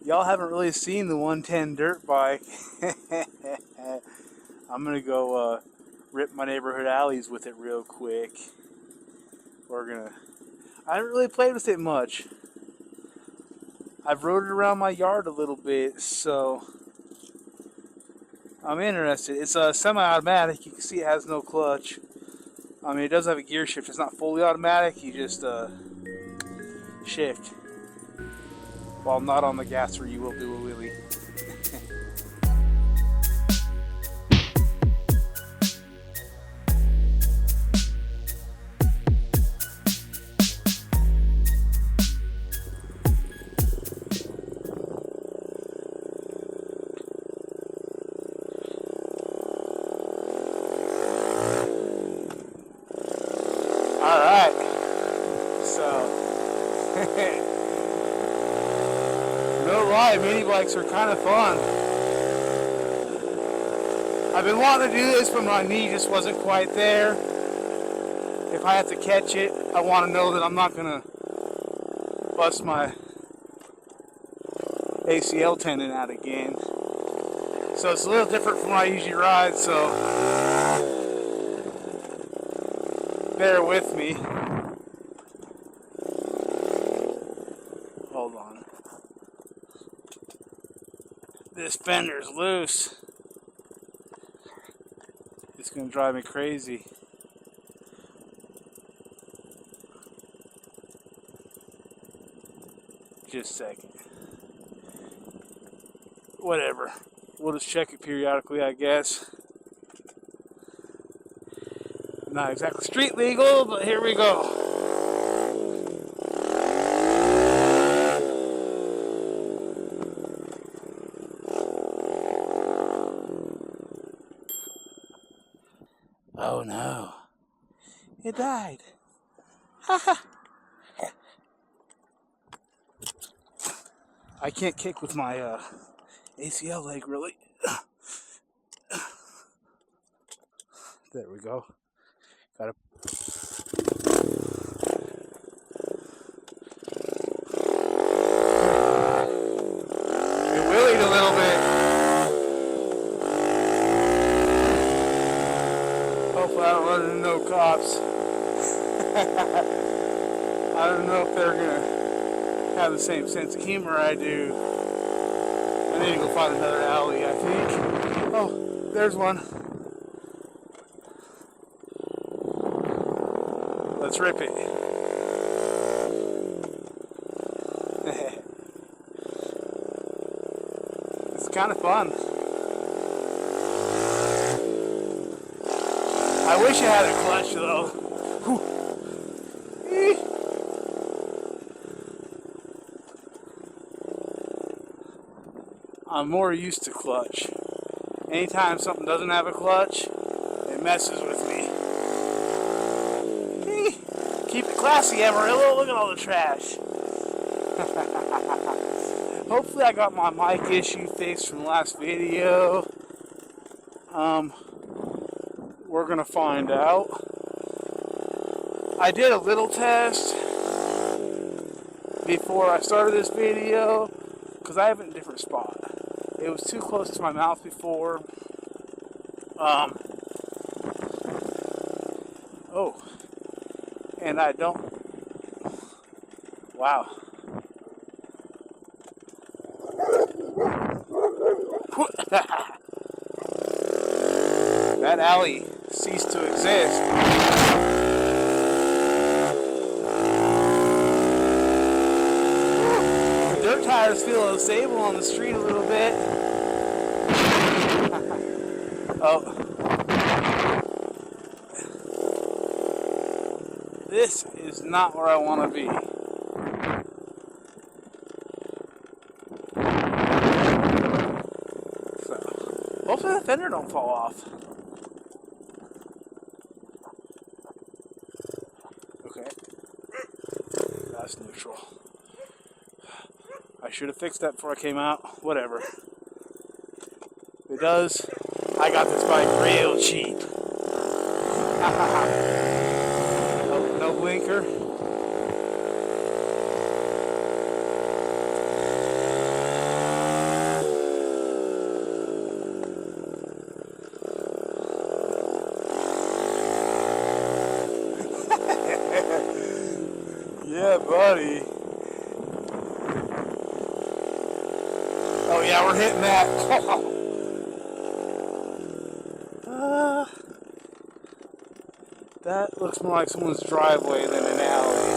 Y'all haven't really seen the 110 dirt bike. I'm gonna go rip my neighborhood alleys with it real quick. I haven't really played with it much. I've rode it around my yard a little bit, so I'm interested. It's a semi-automatic. You can see it has no clutch. I mean, it does have a gear shift. It's not fully automatic. You just shift while not on the gas, where you will do a wheelie. Alright, so no lie, mini bikes are kind of fun. I've been wanting to do this, but my knee just wasn't quite there. If I have to catch it, I want to know that I'm not going to bust my ACL tendon out again. So it's a little different from when I usually ride, so bear with me. Hold on. This fender's loose. It's gonna drive me crazy. Just a second. Whatever. We'll just check it periodically, I guess. Not exactly street legal, but here we go. Oh no. It died. Haha. I can't kick with my ACL leg, really. There we go. Got it. It wheelied a little bit. Hopefully I don't run into no cops. I don't know if they're gonna have the same sense of humor I do. I need to go find another alley, I think. Oh, there's one. Let's rip it. It's kind of fun. I wish I had a clutch though. I'm more used to clutch. Anytime something doesn't have a clutch, it messes with me. Keep it classy, Amarillo. Look at all the trash. Hopefully I got my mic issue fixed from the last video. We're gonna find out. I did a little test before I started this video because I have it in a different spot. It was too close to my mouth before. Oh. And I don't. Wow. That alley ceased to exist. The dirt tires feel unstable on the street a little bit. Oh. This is not where I want to be. So, hopefully the fender don't fall off. Okay. That's neutral. I should have fixed that before I came out. Whatever. If it does, I got this bike real cheap. No blinker. yeah, we're hitting that. That looks more like someone's driveway than an alley.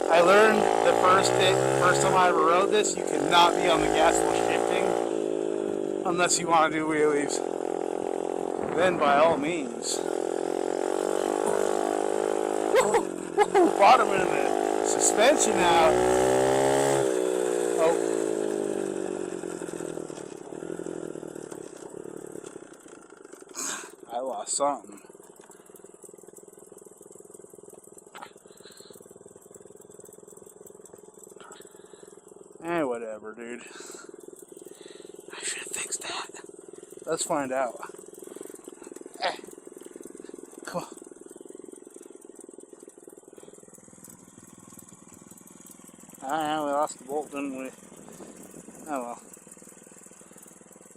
I learned the first time I ever rode this, you cannot be on the gas while shifting unless you want to do wheelies. Then by all means. Bottom of the suspension out. Oh. I lost something. Whatever, dude. I should have fixed that. Let's find out. Come on. Ah, we lost the bolt, didn't we? Oh well.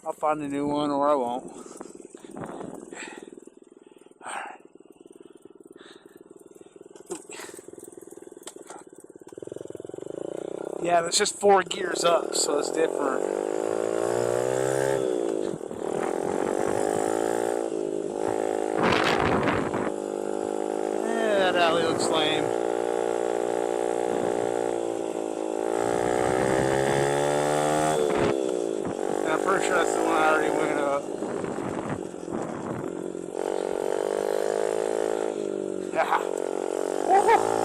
I'll find a new one or I won't. Alright. Yeah, it's just 4 gears up, so it's different. Yeah, that alley looks lame. And I'm pretty sure that's the one I already went up. Yeah. Woohoo!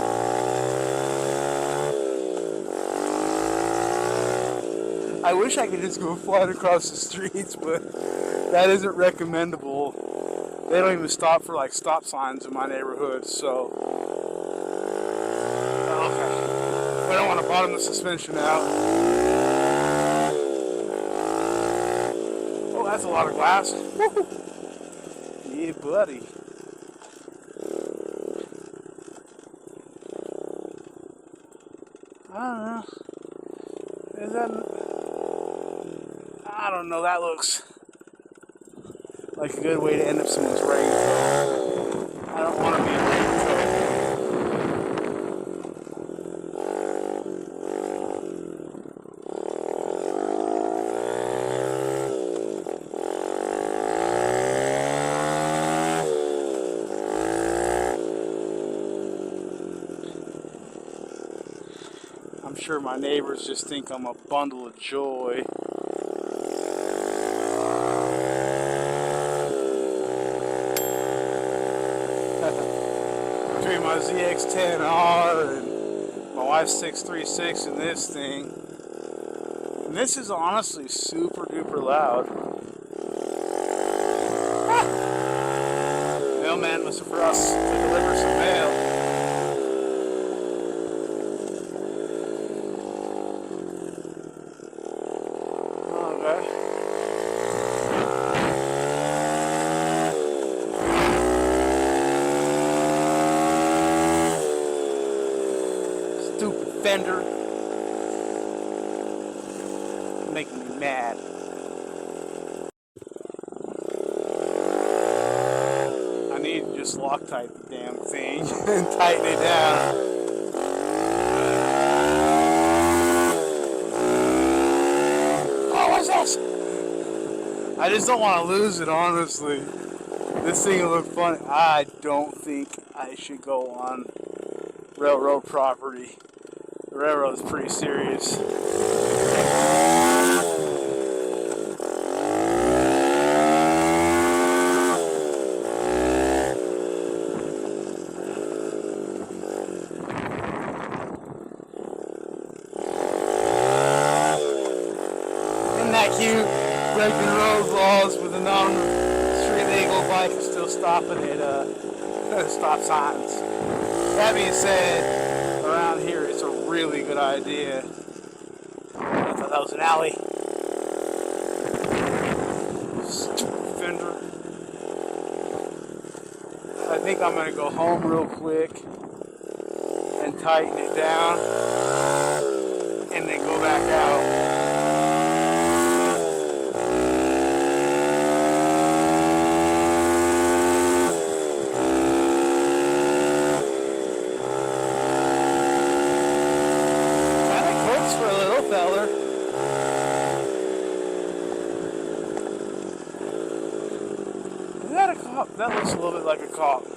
I wish I could just go flying across the streets, but that isn't recommendable. They don't even stop for like stop signs in my neighborhood, so okay. We don't want to bottom the suspension out. Oh, that's a lot of glass. Woo-hoo. Yeah, buddy. I don't know. Is that? I don't know, that looks like a good way to end up someone's raincoat. I don't want to be a raincoat. I'm sure my neighbors just think I'm a bundle of joy. Between my ZX10R and my wife's 636 and this thing. And this is honestly super duper loud. Ah. Mailman was for us to deliver some mail. Okay. Stupid fender. Making me mad. I need to just Loctite the damn thing and tighten it down. Oh, what's this? I just don't want to lose it, honestly. This thing will look funny. I don't think I should go on railroad property. The railroad is pretty serious. Isn't that cute? Breaking road laws with a non-street legal bike and still stopping at stop signs. That being said, around here it's a really good idea. I thought that was an alley. Stupid fender. I think I'm going to go home real quick and tighten it down and then go back out. Oh, that looks a little bit like a cop.